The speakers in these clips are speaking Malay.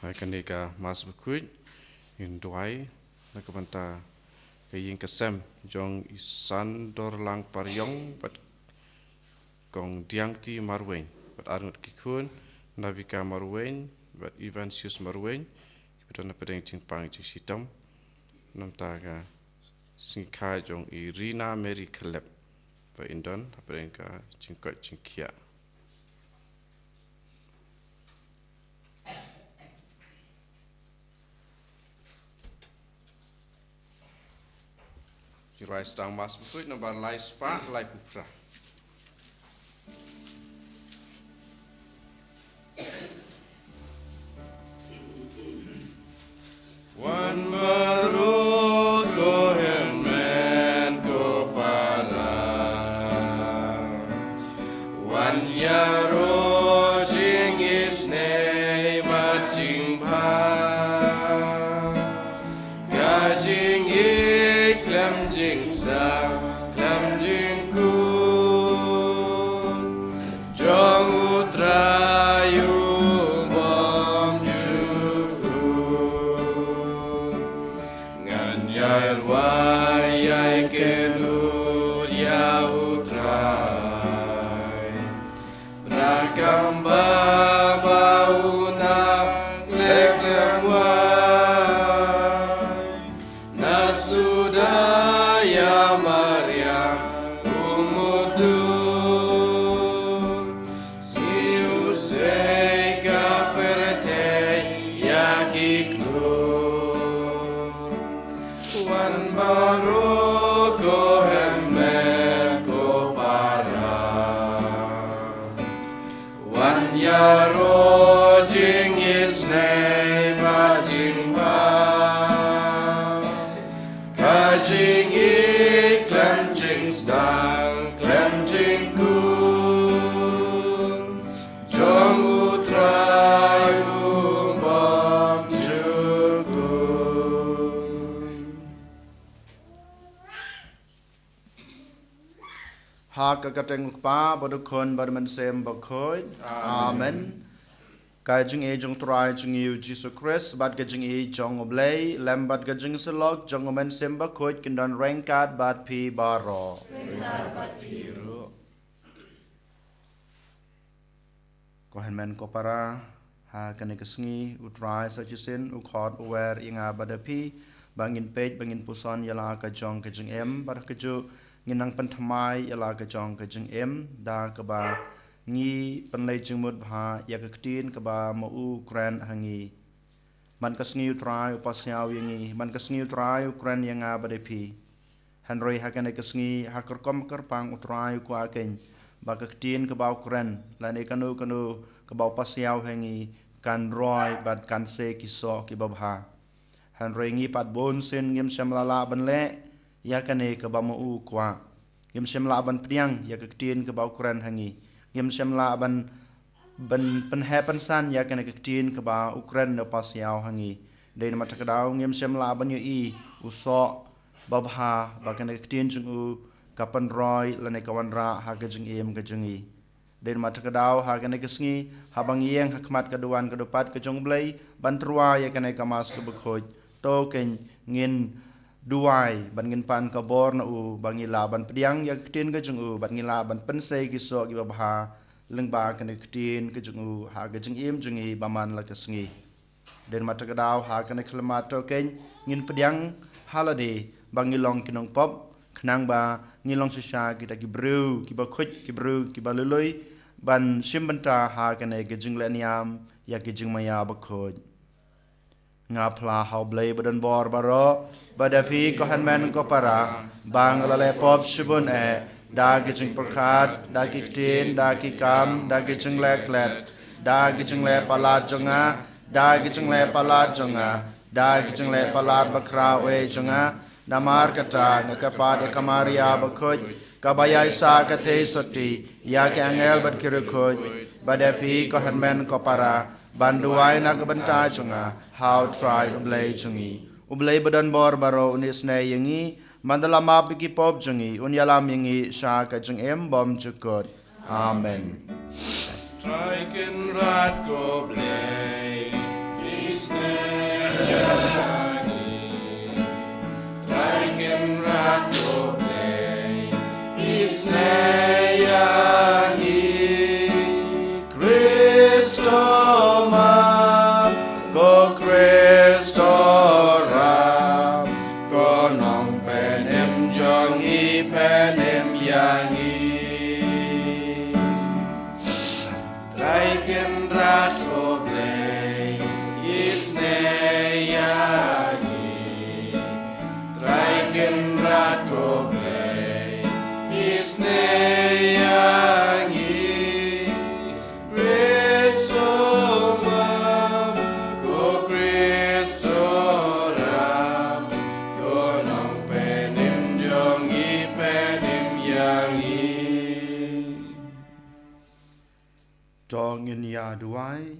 Kan ka mas bekut in duai na kabanta kayin kasem jong isan dor lang paryong bat kong diang ti marwen bat arnut kikun navika marwen bat Ivansius marwen betul na pedeng ting pang ting sitam nam ta ka singkai jong Irina Mary Caleb ba indon pedeng ka cingkot cingkia. Jurai sedang mas bekut nomor lai spa lai pupra. Wan baru ko hemen ko para wan yaro jing isne mating pa gajing iklam jing sa klam jing ku jong utrayu Wayai kenur ya utrai Rakam bauna leklem wai Nasuda ya Maryam umudur Siu seka perte ya kiklu Wan baru ko hemen ko para Wan yaro jing isne ba jing ba Ka jing iklam jing stang klam jing ku Jong utrayu bom juku Hak kateng pa bodukon badman sem bakoy. Amen. Kajing e jong try jing you Jesus Christ bad kajing e jong oblay lem bad kajing selok jong omen sem bakoy kindan rengkat bad pi baro. Rengkat bad pi ru. Kohen men ko para ha kane kasngi utray sa jisin ukod aware inga badapi bangin page bangin puson yala ka jong kajing em bad kaju nginang pentamai yala ka jong ka jing em da ka ba ngi penlai jing mud bha ya ka ktin ka ba ma u kran hangi man ka sngi utrai upasyaw yangi man ka sngi utrai ukran yanga ba de pi hanroi ha ka ne ka sngi ha kar kom kar pang utrai ku aken ba ka ktin ka ba ukran la ne kanu ka ba upasyaw hangi kan roi bat kan se ki so ki ba bha hanroi ngi pat bon sen ngim shamlala ban le ya kane ka ba mu kwa yem sem la ban priang ya ka tin ka ba ukran hangi yem sem la ban pen happen san ya kane ka tin ka ba ukran no pas yaw hangi de ma ta ka daw yem sem la ban yu i uso ba bha ba kane ka tin jung u ka pan roi la ne ka wan ra ha ka jing em ka jing i de ma ta ka daw ha kane ka sngi ha bang yeng ha kmat ka duan ka dopat ka jong blai ban trua ya kane ka mas ka bukhoj to ken ngin duai ban ngin pan ka bor na u bangi la ban pdiang ya ktin ka jung u ban ngin la ban pen se ki so ki ba leng ba kan ktin ka jung u ha ga jing im jung i ba man la ka sngi den ma ta ka daw ha kan khlma to ken ngin pdiang holiday bangi long kinong pop khnang ba ngi long sha ki ta ki bru ki ba khoj ki bru ki ba lului ban sim ban ta ha kan ka jing le niam ya ki jing ma ya ba khoj ngapla hau blay badan bor baro badapi ko hanmen ko para bang lale pop shibun e da gijing perkat da kiktin da kikam da gijing leklet da gijing le palat jonga da gijing le palat jonga da gijing le palat bakra we jonga namar kata ngakapat kamaria bakhoj kabaya sa kate soti ya ke angel bat kirukoj badapi ko hanmen ko para banduai nak benta chunga how try ublay chungi ublay badan bor baro unis ne yangi mandala map ki pop chungi unyalam yangi sha ka chung em bom chukot amen try can rat go blay ma ko Kristo ram ko nong penem jong I penem yang I traiken ras oblei isne yang I traiken rat oblei isne yang I Dong ya duai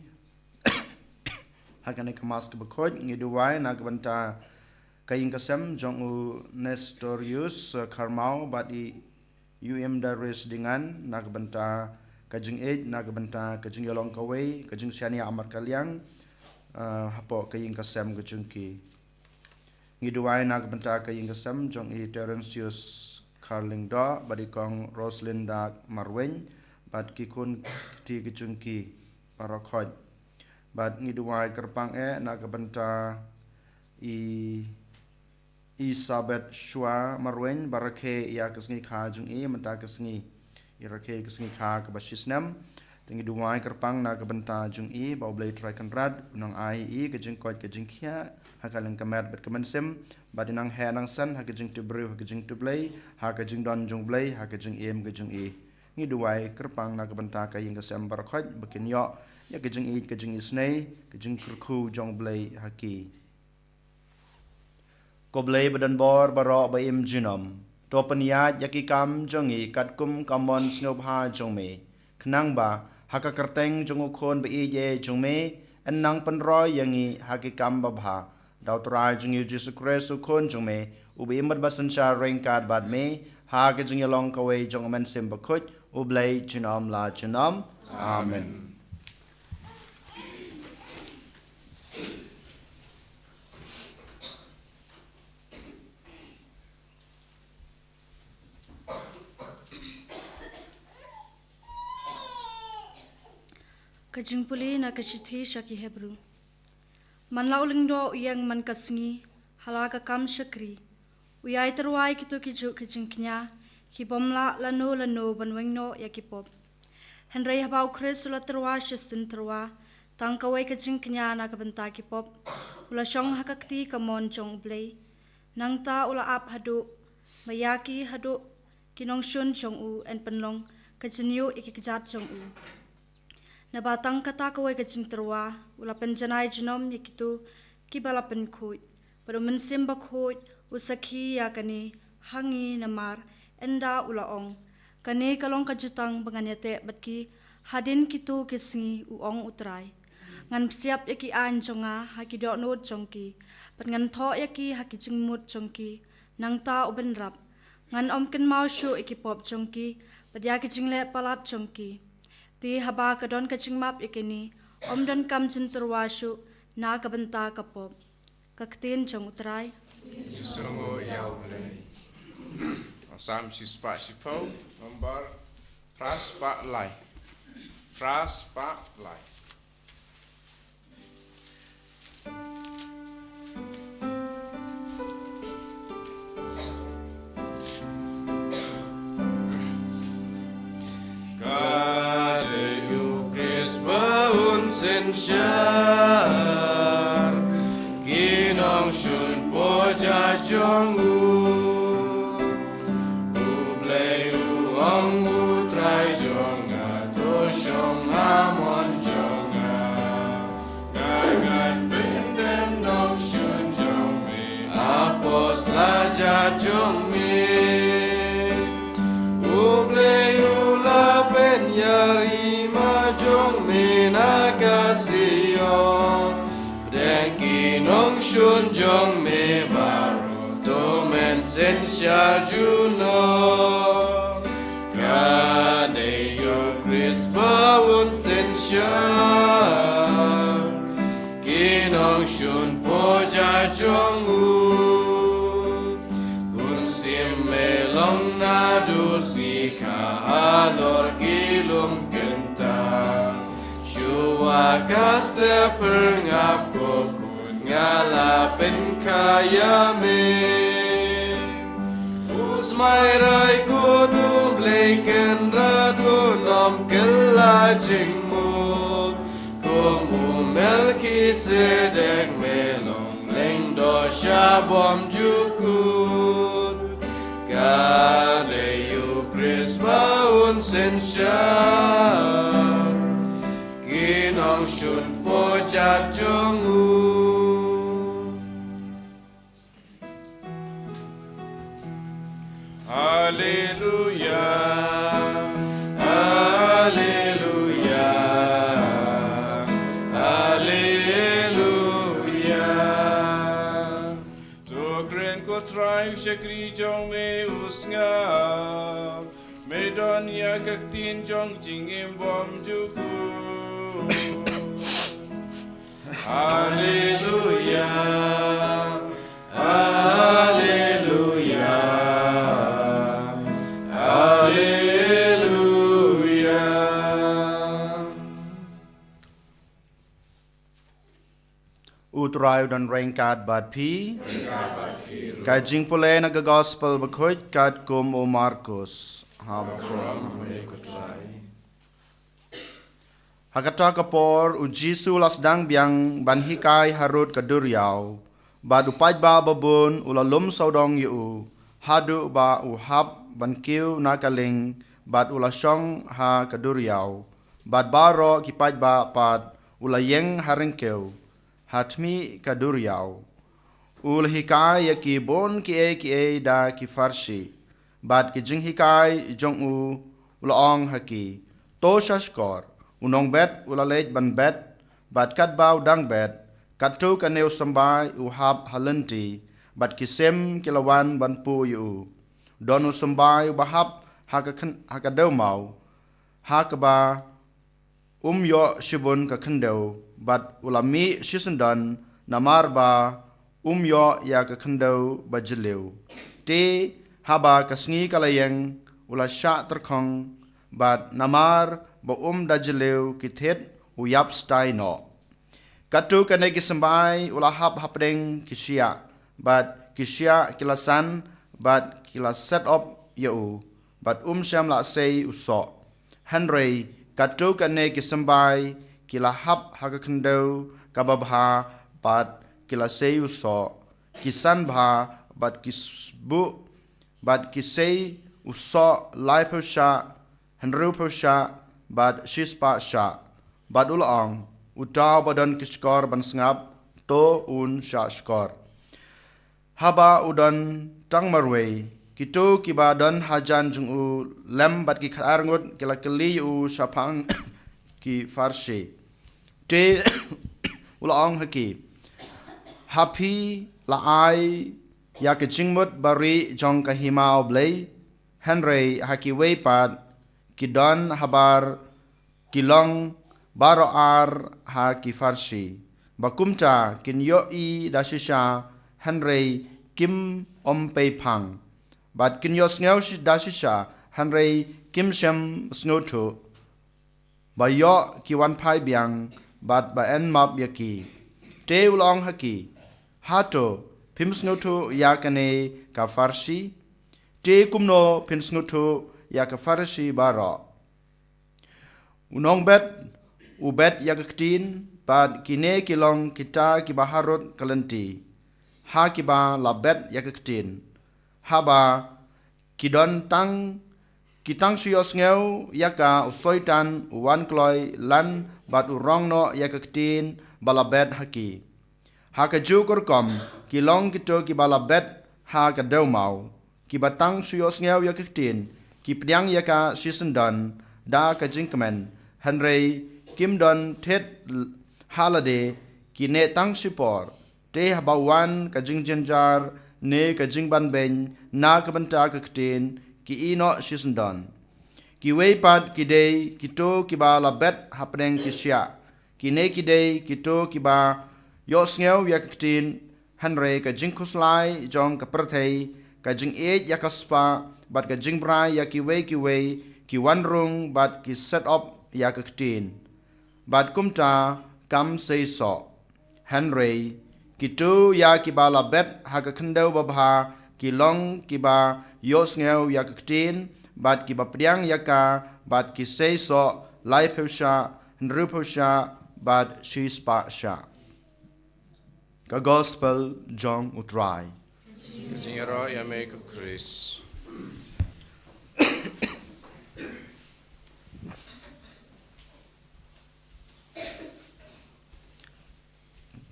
hakan kemas kebekoj ngi duai nak banta kaing kasem jong u Nestorius Karmau badi Daris dengan nak banta kajing nak banta kajing yolong kawai kajing syania amar kaliang hapo kaing kasem kajungki ngi duai nak banta kaing kasem jong I Terencius Carlingdo badi kong Roslinda Marwen bad kikun ti kejungki parakhoj bad ngiduai kerpang nak benta I Isabet Shua Marwen barakhe ya kesngi kha jung I menta kesngi irakhe kesngi kha ke basisnam tengi duai kerpang nak benta jung I baublei trakan rad nang ai I kejung koj kejung khia hakaleng kamet bet kemensem badinang he nang san hakejung tubru hakejung tublei hakejung don jung blei hakejung em kejung I ngi duai kerpang nak benta kaying kesem barakhoj bekin yo ya kejung I kejung isnei kejung kurku jong blei haki ko blei badan bor baro baim jinom to peniat yaki kam jong I katkum kamon snobha jong me knang ba haka kerteng jong ukon be je jong me enang penroy yang I haki kam babha dautrai jong I Jesu Kristus ukon jong me ubi imbat basancha rengkat bad me ha kejung yalong kawai jong men sem bakhoj ublai jinam la jinam amen Kajing puli na kachithi shaki Hebrew man laulingdo yang man kasngi halaka kam shakri uyai terwai kitu kiju kajing knya ki bomla lano banwengno yakipop Henry habau Chris la terwa shisin terwa tangkawai kajing knya na kabenta kipop ula shong hakakti kamon chong blei nangta ula ap hadu mayaki hadu kinong shun chong u en penlong kajinyu ikikjat chong u na batang kata kawai kajing terwa ula penjanai jinom yakitu kibala penkuj pada mensim bakhuj usakhi yakani hangi namar enda ulaong kane kalong kajutang banganyate batki hadin kitu kisngi uong utrai ngan siap yaki an jonga haki dok not jongki pat ngan tho yaki haki jingmut jongki nangta uben rap ngan omken mau shu iki pop jongki pat yaki jingle palat jongki ti haba kadon kajingmap ikini omdon kam jinterwashu na kabenta kapop kaktin jong utrai Susungo yaulei Sam si spa si pau nomor pras pa lai Kade yu Krispa unsen syar kinong shun poja jongu jong mi ublei ula pen yari ma jong mi na kasiyon dengki nong shun jong mi baru to men sen sha juno kade yo Krispa un sen sha kinong shun poja jong u Long nadus ika halor gilum genta Shua Kasa pengap kokut ngala pen kaya me Usmai rai kodum leken radu nom kelajingmu Komu melki sedek melong leng dosha bom jukut Kade yu krispaun sensyar Kinong shun pojat jongu Haleluya Haleluya Haleluya Tokren ko trai shakri jong me usnga Medon ya kaktin jong jingim bom juku Haleluya Haleluya Haleluya Utrayo dan rengkat bad pi Kai jing pule na ga gospel bakoit kat kum o Markus Hakata kapor u Jisu lasdang biang ban hikai harut kaduriau bad upaj ba babun ulalum saudong yu hadu ba u hab ban kiu nakaling bad ulasong ha kaduriau bad baro kipaj ba pad ulayeng haringkeu hatmi kaduriau ul hikai ya ki bon ki e da ki farsi bad ki jing hikai jong u ulaong haki to shashkor unong bet ulalej ban bet bad kat bau dang bet katu kaneu sambai u hab halanti bad kisem kilawan ban pu yu donu sambai u bahab hakadeu mau hakaba yo shibun ka khandeu bad ulami shisendan namar ba yo ya ka khandeu bajleu te haba kasngi kalayeng ula sha terkhong bad namar ba dajleu kithet uyap staino katu kane kisambai ula hap hapdeng kisia bad kisia kilasan bad kilas set up yau bad syam la sei uso Henry katu kane kisambai kila hap hakakendeu kababha bad kilasei uso kisan bha bad kisbu bad kisei uso laipusha Henry pusha bad shispa sha bad ulang utaw badan kiskor ban sngap to un sha skor haba udan tang marwei kitu kibadan hajan jung u lem bad ki kharangut kila keli u shapang ki farsi te ulang haki happy la ai ya ke jingmut bari jong ka himau blei Henry haki wei pad kidon habar kilong baro ar ha ki farsi bakumta kin yo i dashisha Henry kim pei pang bad kin yo sneu dashisha Henry kim shem snotu bayo ki wan pai biang bad ba en map yaki te ulong haki hato pim snotu yakane ka farsi te kumno pin snotu ya ka farsi baro unong bet ubet ya kaktin bad kine kilong kita ki baharut kalenti ha ki ba labet ya kaktin haba kidon tang kitang suyos ngeu ya ka usoitan uwan kloi lan bad urong no ya kaktin balabet haki ha ka jukur kom kilong kito ki balabet ha ka deu mau ki batang suyos ngeu ya kaktin ki pdiang ya ka sisendan da ka jingkemen Henry kim don thet halade ki ne tang sipor te habawan ka jingjenjar ne ka jingban ben na ka banta ka ktin ki ino sisendan ki weipat ki dei ki to ki ba labet hapneng ki sia ki ne ki dei ki to ki ba yos ngeu ya ktin Henry ka jingkuslai jong ka perthei ka jing ya ka spa bat ka jingbrai ya ki wei ki wanrung bat ki set up ya ka ktin bat kumta kam sei so Henry kitu ya kibala bet haga kendau babha kilong kiba yos ngeu ya ktin bat kiba priang yaka bat ki sei so lai phusha nru phusha bat shi spa sha ka gospel jong utrai Jingero ya make Chris.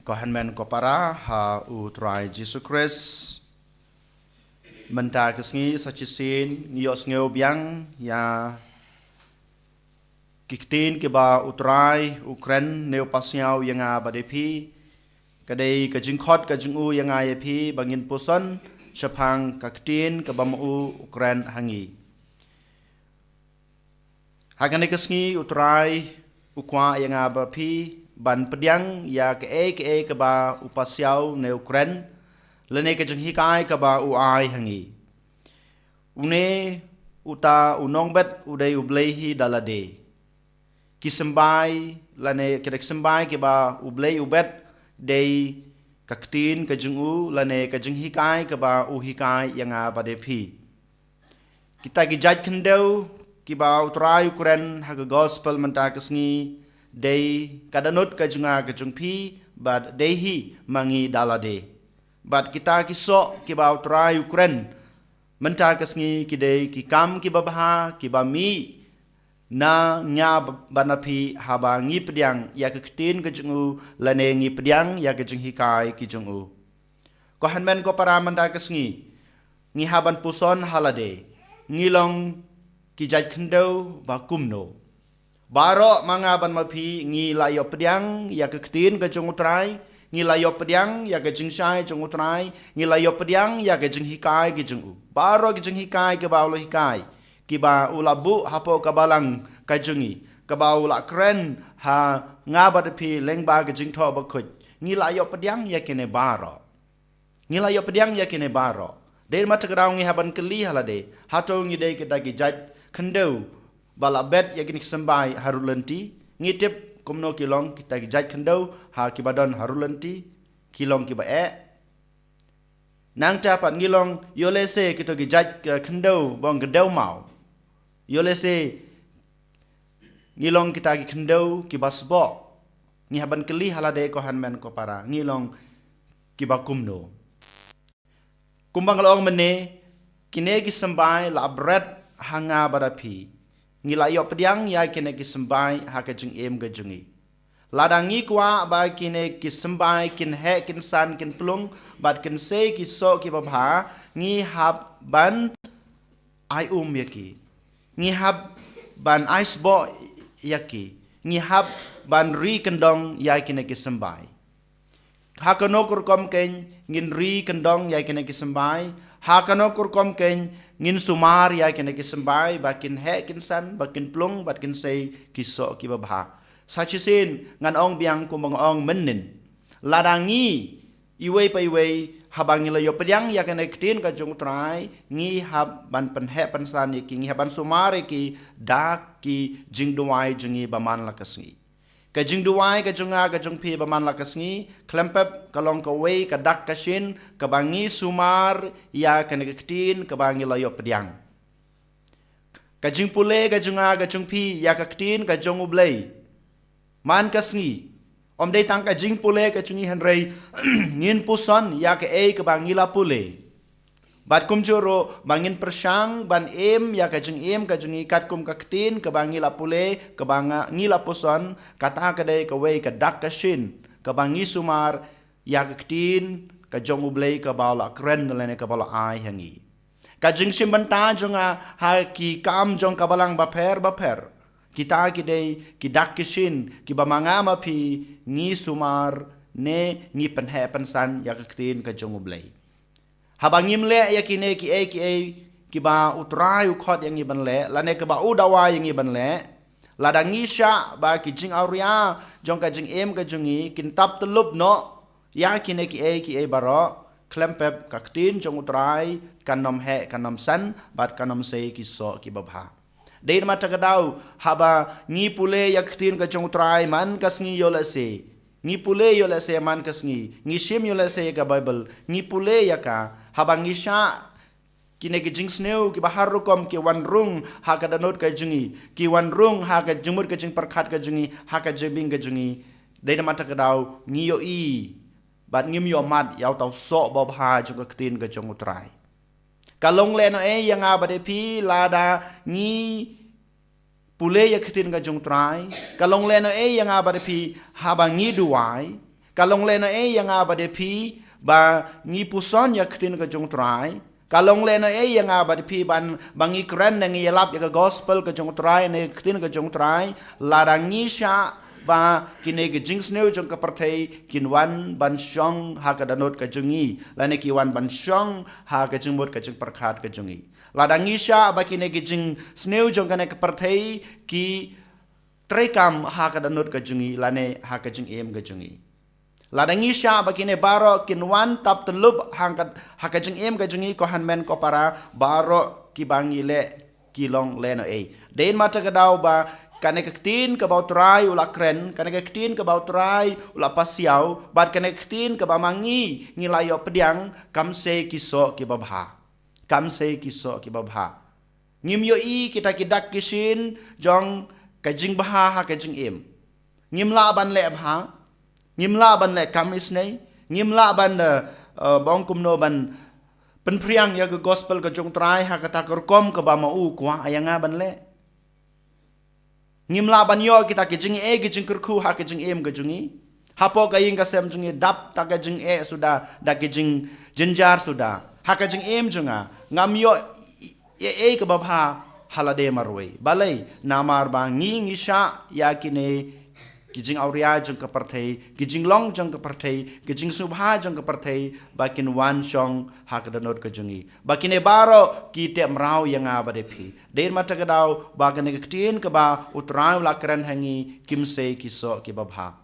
Kohanmen kopara ha utrai Jesus Christ menta kesngi sachisin ngiyos ngeu biang ya kiktin ke ba utrai Ukraine neu pasiau yang badepi kadai kajingkhot kajingu yang ayepi bangin puson sepang kaktin ke bamu Ukraine hangi hagane kesngi utrai ukwa yang abapi ban pediang ya ke ba upasiau ne Ukraine lene ke jenghi kai ke ba uai hangi une uta unong bet udai ublehi dalade kisembai lane kedek sembai ke ba ublei ubet dei kaktin ke jengu lane ke jenghi kai ke ba uhikai yang badepi kita gijat kendau ki ba utrai Ukraine ha gospel menta kesngi dei kadanut kajunga kajungpi bad dehi mangi dalade bad kita kisok ki ba utrai Ukraine menta kesngi ki dei ki kam ki babha ki ba mi na nya banapi haba ngi pediang ya ketin kajungu lane ngi pediang ya kajunghi kai ki jungu ko hanmen ko para menta kesngi ngi haban puson halade ngilong ki jat khndau ba kumno Baro mangaban mapi ngi layo pediang ya ketin ke jung utrai ngi layo pediang ya ke jing shai jung utrai ngi layo pediang ya ke jing hikai ke jung baro ke jing hikai ke baulo hikai ki ba ulabu hapo kabalang ka jungi ka ba ula kren ha ngabat pi lengba ke jing tho ba khut ngi layo pediang ya kene baro ngi layo pediang ya kene baro der matagrau ngi haban keli halade hato ngi dei ke dagi jaj khendau bala bet ya kini sembai harulanti ngitip kumno kilong kita gijat kendau ha kibadon harulanti kilong kiba nang tapat ngilong yolese kita gijat kendau bong gedau mau yolese ngilong kita gi kendau kibasbo ngi haban keli halade ko hanmen ko para ngilong kiba kumno kumbang long mene kine gi sembai la bret hanga badapi ngilayo pediang ya kene ki sembai ha ke jing em ge jungi ladangi kwa ba kine ki sembai kin he kin san kin plung bat kin se ki so ki babha ngi hab ban ai yaki ngi hab ban ice bo yaki ngi hab ban ri kendong ya kine ki sembai ha kano kur kom ken ngin ri kendong ya kine ki sembai ha kano kur kom ken ngin sumar ya kene ki sembai bakin he kin san bakin plung bakin sei kiso ki babha sachisin ngan ong biang kumbang ong menin ladangi iwe pa iwe habangi layo pediang ya kene ktin ka jung trai ngi hab ban pen he pen san ki ngi haban sumar ki dak ki jingduai jungi baman lakasngi ka jingduai ka junga ka jungpi baman lakasngi klempep kalong ka we ka dak ka shin ka bangi sumar ya kene ktin ka bangi layo pediang ka jingpule ka junga ka jungpi ya ka ktin ka jung ublei man kasngi om dei tang ka jingpule ka chungi hanrei ngin puson ya ka ka bangi la pule bat kum joro bangin persang ban em ya ka jing em ka jungi kat kum ka ktin ka bangi la pule ka banga ngila puson kata ka dei ka we ka dak ka shin ka bangi sumar ya ka ktin ka jong ublei ka bala kren lene ka bala ai hangi ka jing sim banta jonga ha ki kam jong ka balang baper kita ki dei ki dak ki shin ki bamanga ma pi ngi sumar ne ngi pen he pen san ya ka ktin ka jong ublei habangim le ya kine ki ba utrai ukhot yang iban le lane ke ba udawa yang iban le ladangi sha ba ki jing auria jong ka jing em ka jungi kin tap telup no ya kine ki baro klempep ka ktin jong utrai kanom he kanom san bat kanom sei ki so ki babha Dei mata kadau haba ngi pule yaktin ka jong trai man kas ngi yola se. Ngi pule yola se man kas ngi shim yola se ka Bible. Ngi pule yaka haba ngi sha kine ki jing sneu ki bahar rukom ki wan rung ha ka danot ka jungi ki wan rung ha ka jumur ka jing perkhat ka jungi ha ka jebing ka jungi dei mata kadau ngi yo i bat ngim yo mat yaw tau so bob ha jong ka tin ka jong trai. Kalong le no yang abade pi lada ngi pule ya kitin ka jong trai. Kalong le no yang abade pi haba ngi duai. Kalong le no yang abade pi ba ngi puson ya kitin ka jong trai. Kalong le no yang abade pi ban bangi kren ngi yalap ya ka gospel ka jong trai ne kitin ka jong trai lada ngi sha ba kine ke jing sneu jong ka parthei kinwan ban shong ha ka danot ka jungi lane ki wan ban shong ha ka jingmut ka jing parkhat ka jungi ladangi sha ba kine ke jing sneu jong ka ne ka parthei ki trekam ha ka danot ka jungi lane ha ka jing em ka jungi ladangi sha ba kine baro kinwan tap telup ha ka jing em ka jungi ko hanmen ko para baro ki bangile ki long leno e den mata ka daw ba kane kektin ke bau trai ula kren kane kektin ke bau trai ula pasiau bat kane kektin ke bamangi ngilayo pediang kamse kiso ki babha kamse kiso ki babha ngim yo i kita kidak kisin jong kajing baha ha kajing em ngim la ban le bha ngim la ban le kamis nei ngim la ban bong kumno ban penpriang ya ke gospel ke jong trai ha kata kerkom ke bama u kwa ayanga ban le ngimla ban yo kita ke jing e ke jing kurku ha ke jing em ke jungi hapo ka ing ka sem jungi dap ta ke jing e sudah da ke jing jenjar sudah ha ke jing em junga ngam yo e ke babha halade marwei balai namar ba ngi sha ya kine ki jing auria jung ka parthei ki jing long jung ka parthei ki jing subha jung ka parthei bakin wan shong ha ka danot ka jungi bakine baro ki tem rau yang abade phi der mata ka dau bagane ka tin ka ba utrau la kran hangi kimse kiso ki babha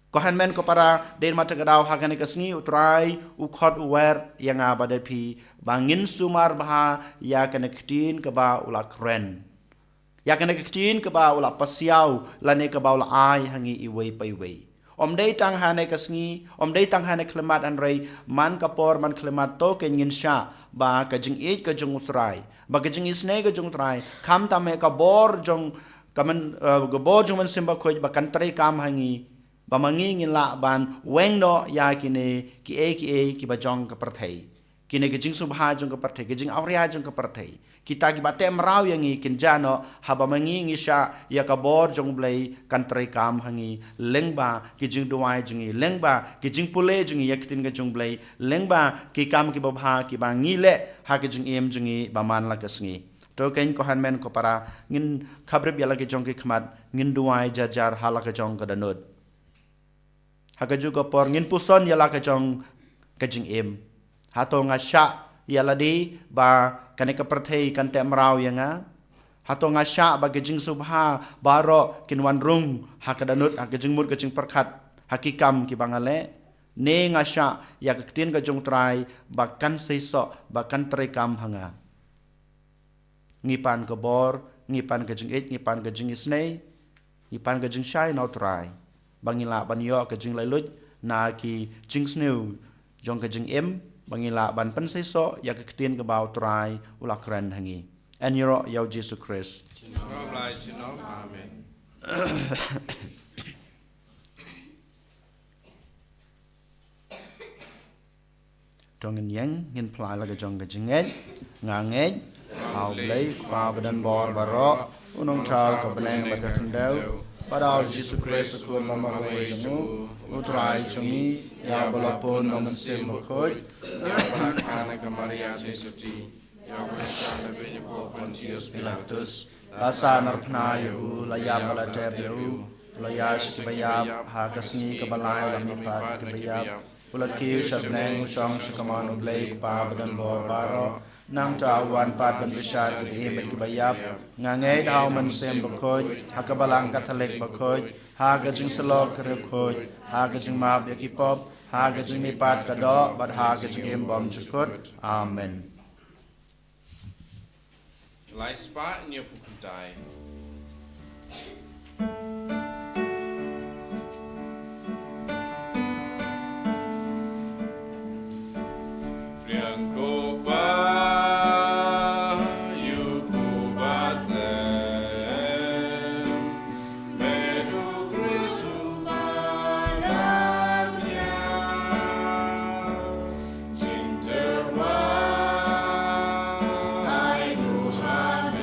ko hanmen ko para der mata ka dau ha gane ka sngi utrai u khot wer yang abade phi bangin sumar bha ya kane tin ka ba ula kren ya kane kecin ke ba ula pasiau lane ke ba ula ai hangi iwei pai wei om dei tang hane kasngi om dei tang hane klemat an rei man kapor man klemat to ke ngin sha ba ka jing e ka jung usrai ba ka jing isne ka jung trai kham ta me ka bor jong kamen go bor jong man simba khoj ba kan tre kam hangi ba mangi ngin la ban weng no ya kine ki ba jong ka parthei kine ke jing subha jong ka parthei ke jing auria jong ka parthei kita ki bate mrau yang i kinjano haba mangi ngisha ya ka bor jong blai kantre kam hangi lengba ki jing duai jingi lengba ki jing pule jingi yaktin ga jong blai lengba ki kam ki babha ki bangi le ha ki jing em jingi baman la kasngi to ken ko hanmen ko para ngin khabre biala ki jong ki khmat ngin duai jajar hala ka jong ka danut ha ka ju ko por ngin puson ya la ka jong ka jing em ha to nga sha ya la di ba kane ka parthei kan te mrau yanga hato nga sha ba ke jing subha baro kinwan rung ha ka danut ha ke jing mur ke jing perkhat hakikam ki bangale ne nga sha ya ka tin ka jong trai ba kan seiso ba kan tre kam hanga ngipan ka bor ngipan ka jing ngipan ka jing isnei ngipan ka jing shai no trai bangila ban yo ka jing lailut na ki jing sneu jong ka jing em bangila ban pen seiso ya ka tin ka bau trai ula kran hangi en yoro yaw Jesus Christ Amen. Dong yang ngin plai la ka jong ka jing ngangej au blai pa badan bor baro unong chal ka beneng la ka kandau padal Jesus Christ ko mama we jamu utrai chungi ya balapon naman sim khoj Ana ka Maria Jesuti ya wesa be ni po Pontius Pilatus asa narpna yu la ya bala tebu la ya shibaya ha kasni ka balai la mi pa ka baya pulaki shabneng shong shikaman blai pa badan bor baro nang tawan pat ban bishat di met bayap ngangai daw man sem bakhoj hakabalang katholik bakhoj ha gajing salok rekhoj ha gajing mab yakipop ha gajing mi pat kado bad ha gajing em bom chukut amen lai spa nyo pukutai. Priang ko ba yu ko batlem meru Kristu baratnya cinterwa ai Muhammad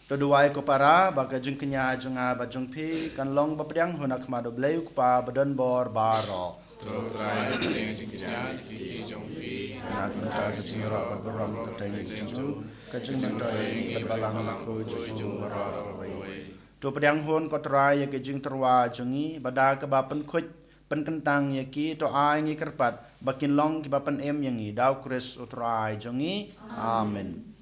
Toduai ko para baga jung kenya junga ba jung pi kan long ba priang hunak ma do bleu pa badan bor baro. Tro trai ting jingja ki jong pi Na ta ka sing ro ba ram ka tai jung chu ka jung man tai ba balang ko jung ro wai. To priang hun ko trai ke jung terwa jungi bada ka ba pen khoj pen kentang ya ki to ai ngi kerpat bakin long ki ba pen em yangi daw kris utrai jungi. Amen.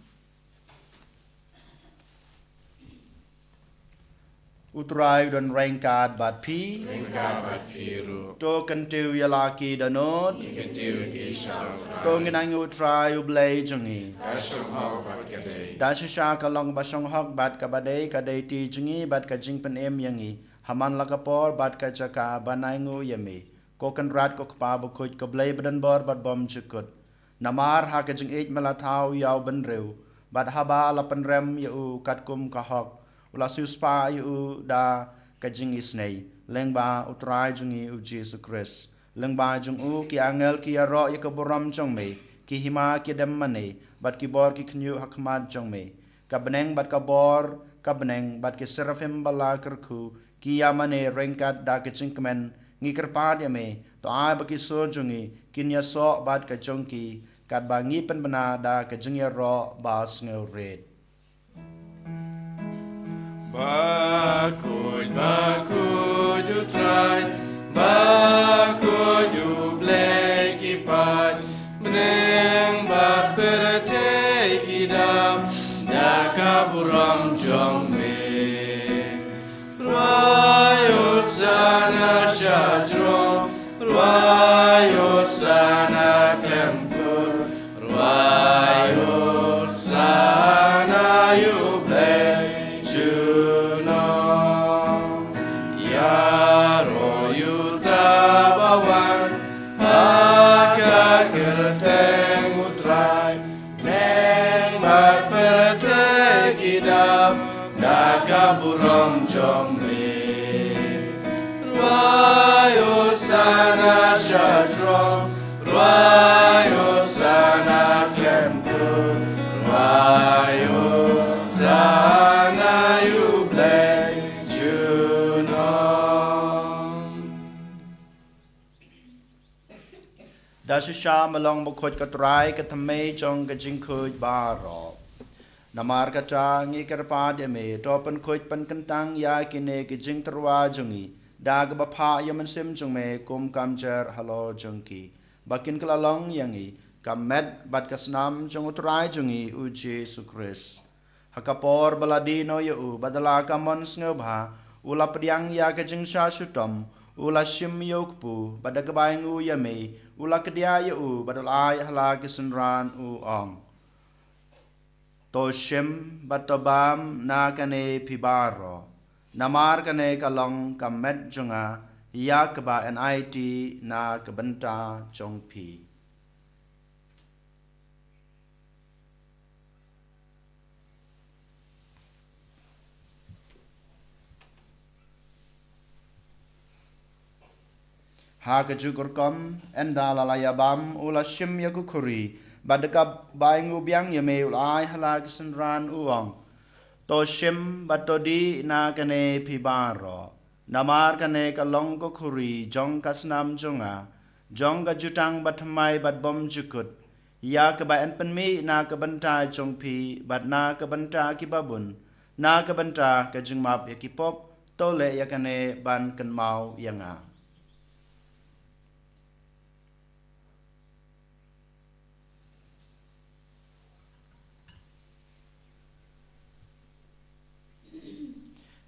Utrai dan rengkat bat pi Kabat piru to kentiu yalaki danot Kentiu kisah to nginang utrai ublay jungi Kasong hau bat kadai da shisha kalong basong hok bat kabadai kadai ti jungi bat ka jing pen em yangi haman lakapor bat ka jaka banaingu yami ko kan rat ko kpa bu kuj ko blay badan bor bat bom chukut namar ha ka jing ej malatau yaw ben reu bat haba lapan rem yu kat kum ka hok ula suspa yu da kajing isnei lengba utrai jungi u Jesus Christ lengba jung u ki angel ki aro ya kaburam jong me ki hima ki dem mane bat ki bor ki knyu hakmat jong me ka beneng bat ka bor ka beneng bat ki serafim bala kerku ki yamane rengkat da kajing kemen ngi kerpad ya me to ai ba ki so jungi kin ya so bat ka jongki kat ba ngi pen bana da kajing ya ro bas ngeu red. Bakud utrai Bakud blek ipat Beneng bat berate kidam Dakaburam jong me Ruayo sana shadro Ruayo sana klemkur Ruayo sana you blek Kaburam jomri Ruayo sana shadro Ruayo sana klemku Ruayo sana yuble juno Dasisha malong bukod katray katamay jong kajingkuj baro Namar kata ngi kerpad yame topan kuj pan kentang ya kine ki jing terwa jungi dag bapa yaman sim jung me kum kamjer halo jungki bakin kelalong yangi kamet bat kasnam jung utrai jungi u Jesus Christ hakapor baladi no yu badala kamon sngebha ula priang ya ke jing sha sutom ula shim yokpu badagabayng u yame ula kedia yu badalai hala kisunran u ong Toshim batobam na kane pibaro namar kane kalong kamet junga yakba NIT na kabenta chongpi ha kejukurkom enda lalayabam ula shim yakukuri badekap baingu biang yame ulai hala kesenran uang to shim batodi na kane pibaro namar kane kalong kukuri jong kasnam jonga jong jutang batmai batbom jukut ya kebayan penmi na kebenta jong pi bat na kebenta kibabun na kebenta kejung map yakipop tole yakane ban ken mau yanga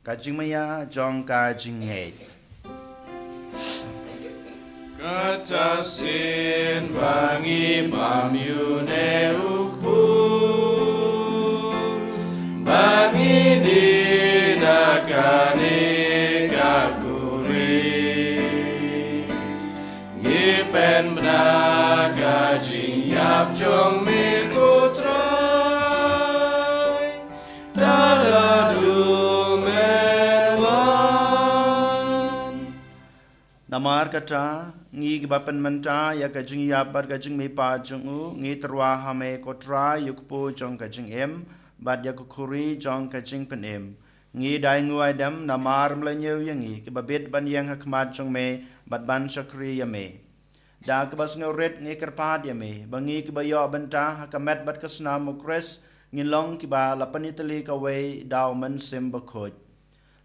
kajing maya jong kajing ngej Katasin bangi pamyune ukpu bangi dinakane kakuri ngipen benaga jingyap jong mikutrai dadadu menwan namar kata ngi bapen menta ya kajing yabar kajing me pa jong u ngi terwa hame kotra yukpo jong kajing em bad ya kukuri jong kajing penem ngi dai ngu adam namar mlenyew yangi ke babet ban yang hakmat jong me bad ban shakri yame da ke bas ngoret ngi kerpad yame bangi ke bayo benta hakamet bad kasna mukres ngi long ki ba lapanitali ka we daw men sim bakhoj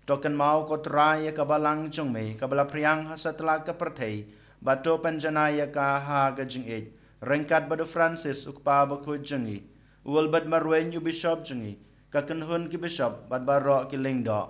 token mau kotra ya kabalang jong me kabala priang hasatla ka perthei bato panjana ya ka ha gajing e rengkat badu Francis ukpa bakhoj jangi Uwal bad marwen yu bishop jungi kaken hun ki bishop bad baro ki lingdo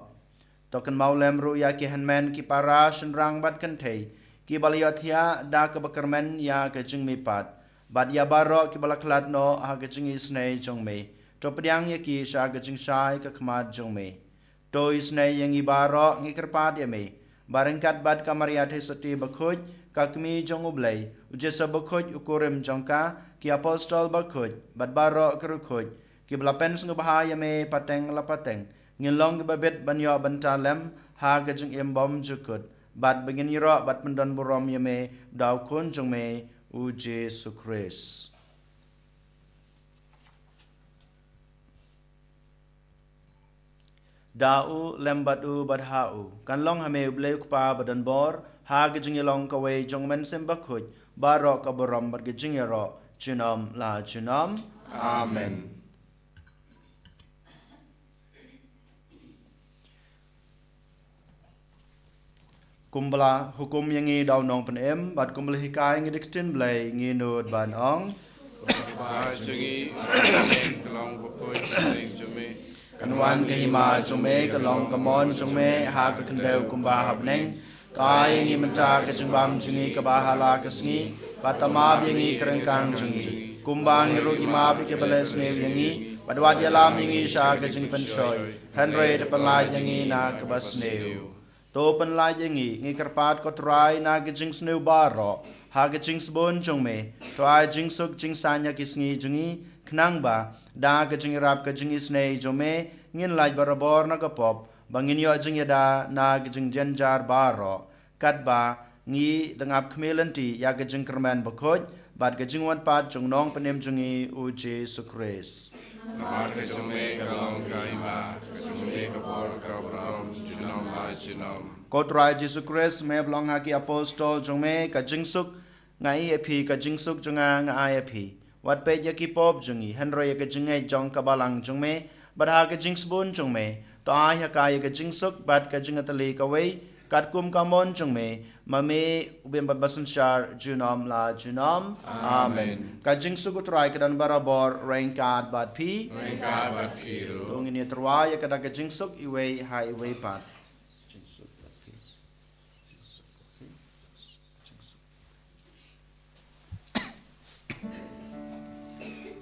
token maulem ru ya ki hanmen ki para shenrang bad kentei ki balayot ya da ke bekermen ya ke jing mi pat bad ya baro ki balaklat no ha ke jing isnei jong me to pediang ya ki sha ke jing shai ke kmat jong me to isnei yang i baro ngi kerpat ya me barengkat bad kamaria the soti bakhoj kakmi jong ublai ujesa bakhoj ukurem jongka ki apostol bakhoj bad baro kerukhoj ki blapen sung bahaya me pateng la pateng ngilong babet banyo bantalem ha gajeng embom jukut bad begin yiro bad pendon borom yame daw kun jong me u Jesu Christ dau lembat u badhau kan long hame bleu pa badan bor ha gajeng yelong kawe jong men sem bakhoj baro ka borom bad gajeng yiro Chinom la chinom. Amen. Kumbala hukum yang ngi daw nong penem bat kumbala hikai ngi diktin blai ngi nod ban ong. Ba jungi kalong bokoi sing jume Kanwan ke hima jume kalong kamon jume ha ka kendeu kumba habneng kai ngi menta ke jumbam jungi ke bahala ke sngi batama yangi kerengkang jungi kumbang rugi mapi ke bales ne yangi badwad yalam yangi sha ke jing penchoy henry de penlai yangi na ke basneu to penlai yangi ngi kerpat ko trai na ke jing sneu baro ha ke jing sbon jongme to ai jing suk jing sanya ke sngi jungi knang ba da ke jing rap ke jing isnei jome ngin laj barabor na kapop bangin yo jing yada na ke jing jenjar baro kat ba ngi dengap kmelanti ya ke jing kerman bakhoj bad ke jing wan pat jong nong penem jungi u Jesu Christ Namar ke jume kalong kaima jume kapor kabram junom la junom Kotrai Jesu Christ me blong haki apostol jong me ka jing suk ngai epi ka jing suk jonga ngai epi wat pe ya ki pop jungi henro ya ke jing ai jong kabalang jong me bad ha ke jing sbon jong me to ai ha ka ya ke jing suk bad ka jing atali ka wei kat kum kamon jong me mame ubem bad basan shar junom la junom amen ka jing suk utrai kedan barabor rengkat bad pi Rengka bat piru dong ini terwa ya kada ka jing suk iwei ha iwei pat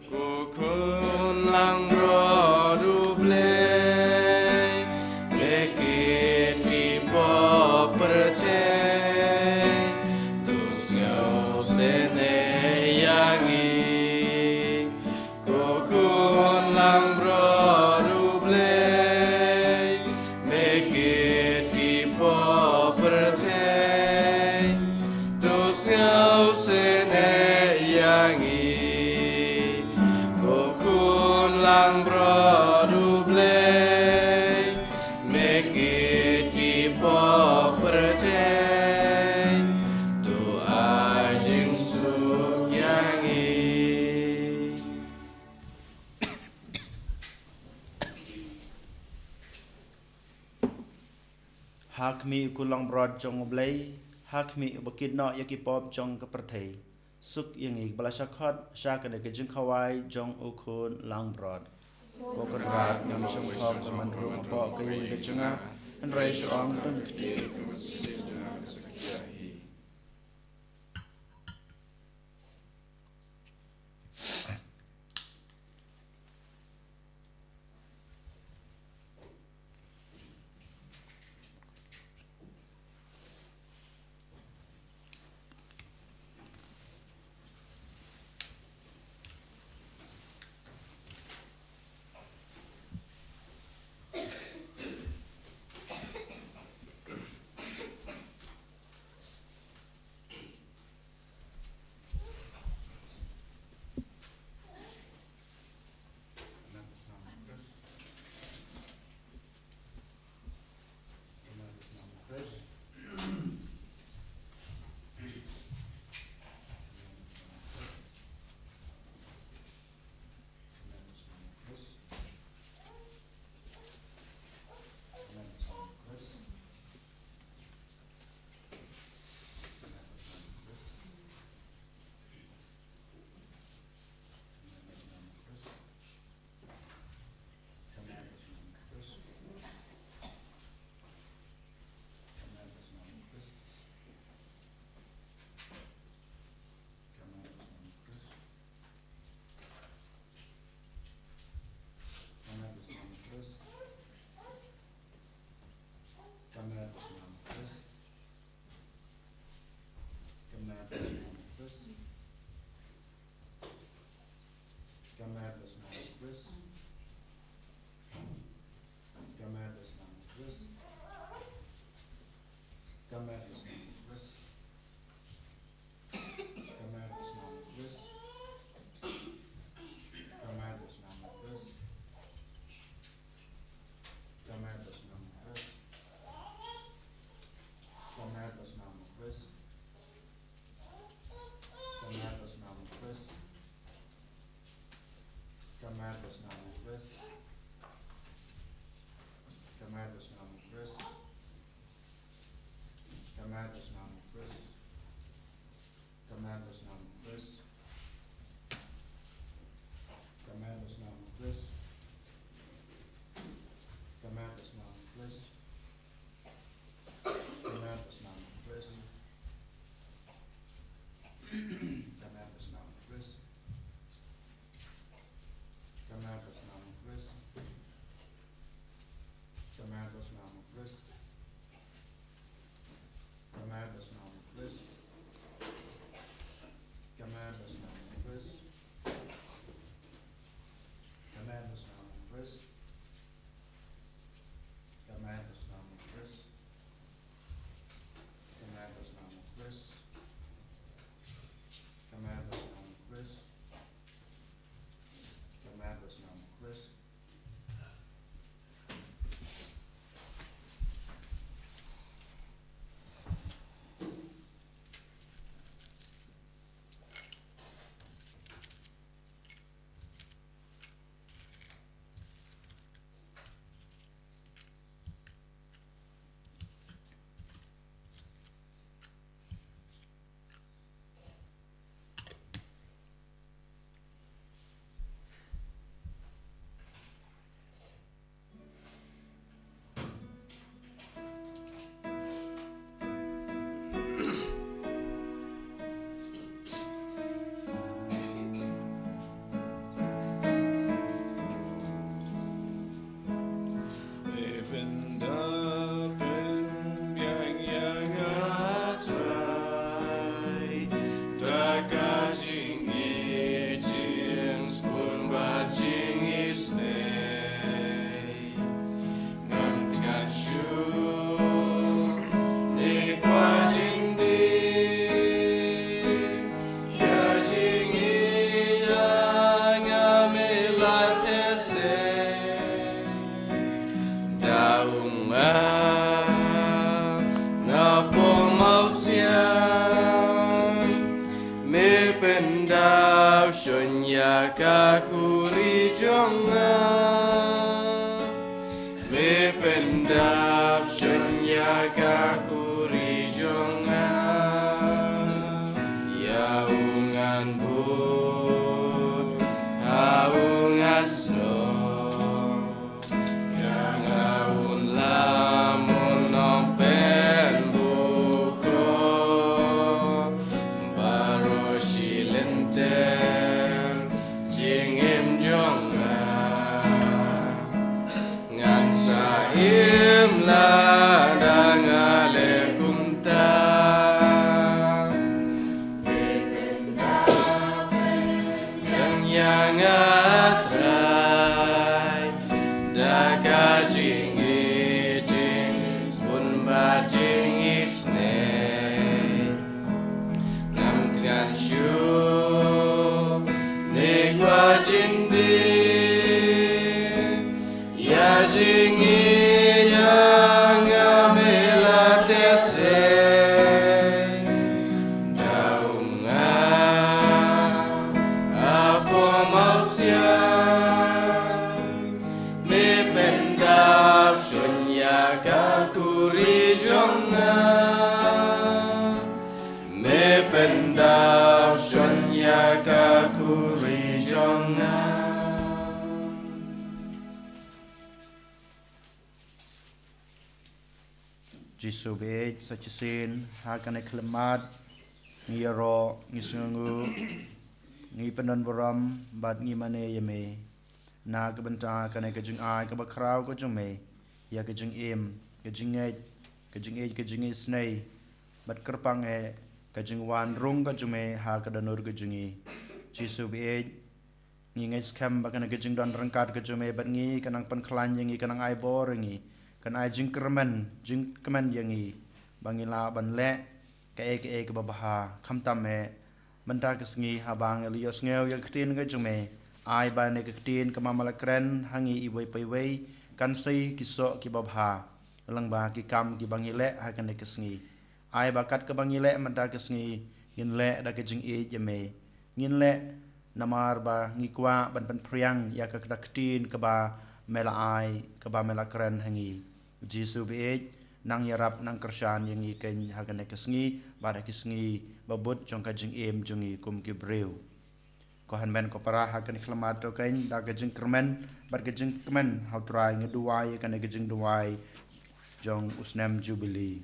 Kukun lang rodu blei Lekit ki po percay Dus ngau sene yangi Kukun lang rodu blei Lekit ki po percay lang produble, make it people pretend to ajing sukyangi. Hak mi kulang brod jong oblay, hak mi bakid no yakipop jong kepertay. Suk yang ik balasakot syakane kejeng kawai jong ukun lang brod. Kokerat ngam jong hok man rum apa kay kejenga and raise on tung. yakakuri jonga me pendap shun yakakuri jonga yaungan but haungan so yangaun lamun nompen buko baro silenter jingim jonga ngan saim la dangale kumta yang atrai daga jingi jing sun ba jing isne nam tian shu ne gua jindi ya jingi yang amela tese daunga apa mausia me pendap shunya kakuri jonga me pendap shunya kakuri jonga Jisu be sachisin hakane klemat ngiro ngisungu ngi penon boram bat ngi mane yeme na kebenta kane kejing ai ke bakrau ko jume ya kejing im kejing snei bat kerpang kejing wan rung ko jume ha kadanur kejingi Jisu be ngi ngai skam bakane kejing don rengkat ko jume bat ngi kanang pen klan ngi kanang ai bor ngi kan ai jing kermen yangi bangila ban le ke babaha khamtam benda kesngi habang elios ngeu yak tin ga jume ai ba ne tin kama malakren hangi iwai paiwai kan sei kiso ki babha lang ba ki kam ki bangile ha kan ne kesngi ai bakat ke bangile menta kesngi ngin le da ke jing jeme ngin le namar ba ngikwa ban ban priang yak ka tin ke ba mela ai ke ba melakren hangi Jisu be nang yarap nang kershan yang iken hagan kesngi pada kesngi babut jong kajing jungi kum ki breu ko han men ko para hagan klemat to kain da kajing kermen bar kajing kemen how try ngeduai kan kajing duai jong usnem jubilee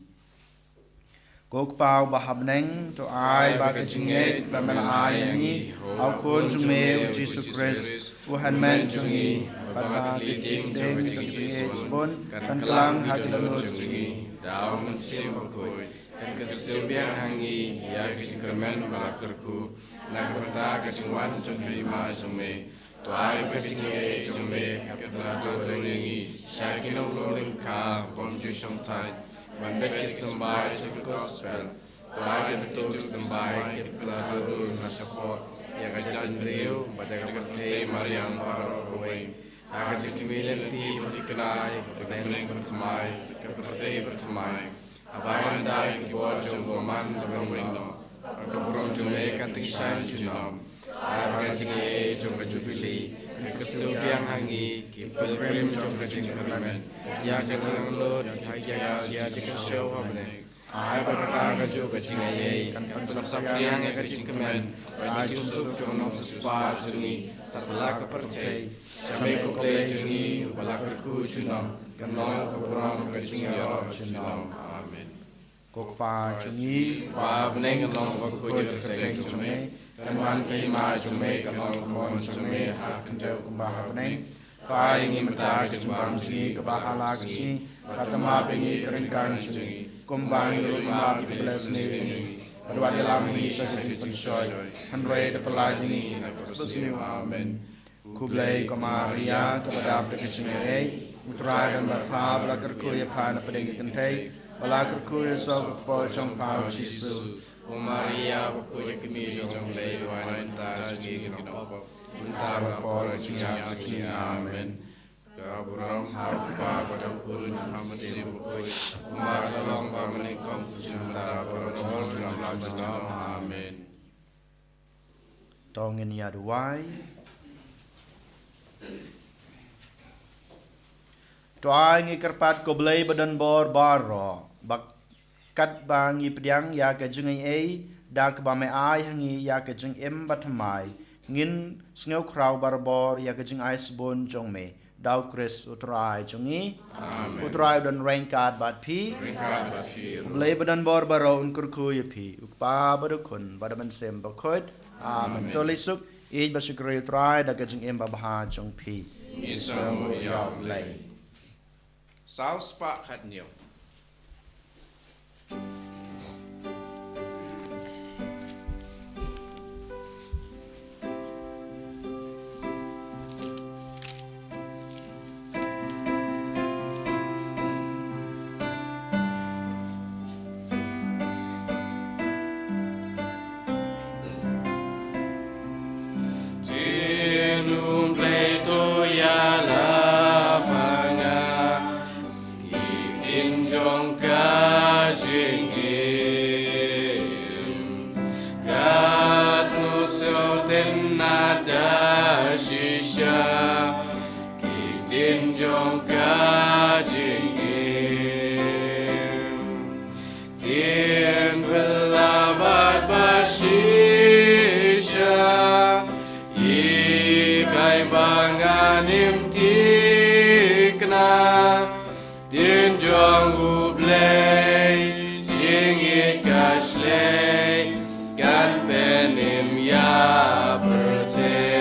kok pau bahabneng to ai ba kajing ba mel ai ni au kon jume Jisu Christ ko han men jungi pada kiting deng kajing bon kan kelang hagan jungi daun mesin bakoi kan kesubian hangi ya kecingkermen balakerku nak berta kecingwan jumbi ma jume to ai kecingge jume kapla do rengi shakino rolling ka bom ju shongtai man bet kisambai to gospel to ai betul sambai kapla do na shapo ya gajan riu pada kapte mariam barok koi aga jikimilen ti jikanai beneng bertemai kepercayaan bertemai abayan dai kebor jomboman dengan wino keborong jume katishan junom aga jingi jomga jubili kesubiang hangi kipelrem jomga jingkermen ya jangan lo haya ya jangan show habne ai bakata ga jo ga jingai kan sapsapriang ya jingkermen baju sup jono spa jungi sasala kepercayaan Jamai ko play jungi balakerku junam kanong keborong ga jingyo junam amen kokpa jungi ba beneng kanong ko kujer keteng jume kanwan kai ma jume kanong kon jume ha kendau kembah beneng kai ngi mata jumbang jungi kebahala kesni katama bengi keringkan jungi kumbang rumah di belas ni Padwa dalam ni sesati pensoy hanrei de pelajini sesmi amen kublai ko Maria kepada pekecingere utra dan barpa balakerku ya pan pedeng kentai balakerku ya so po jong pau Jisu o Maria ko je kimi jong lei wan ta jingi gino unta por jinga amen kaburam harpa padang kurun hamati bukoi umaralong pamenikam cinta para jol dalam amen tongin ya duai. Tuai ngi kerpat ko blay badan bor baro bak kat bangi pediang ya ka jungai ei dak ba me ai hangi ya ka jung em batmai ngin sneu krau barbor ya ka jung ais bon jong me dau kris utrai jungi utrai dan rain card bat pi blay badan bor baro un kurku ya pi ukpa badukun badaman sem bakot amen tolisuk ej basukri utrai dak ka jung em ba ha jong pi Isom yau lay Sao spa khát nhiều. Tinum pleito ya la panga Kitin jong ka jingim Gas no so ten nada shisha Kitin jong ka jingim Tien belabat bashisha Ikai banganim tikna Din jong ublay Jingit kashlay Kan penim ya pertay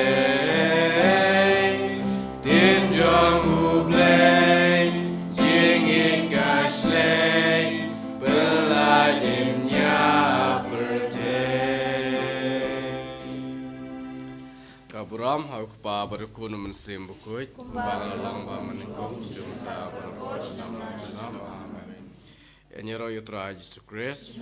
Din jong ublay Jingit kashlay Beladim ya pertay Kaburam hauk pa berkunu mensim bukut balalang ba menengkong jumta berboj nama amen. Enyero yutra Yesus Kristus.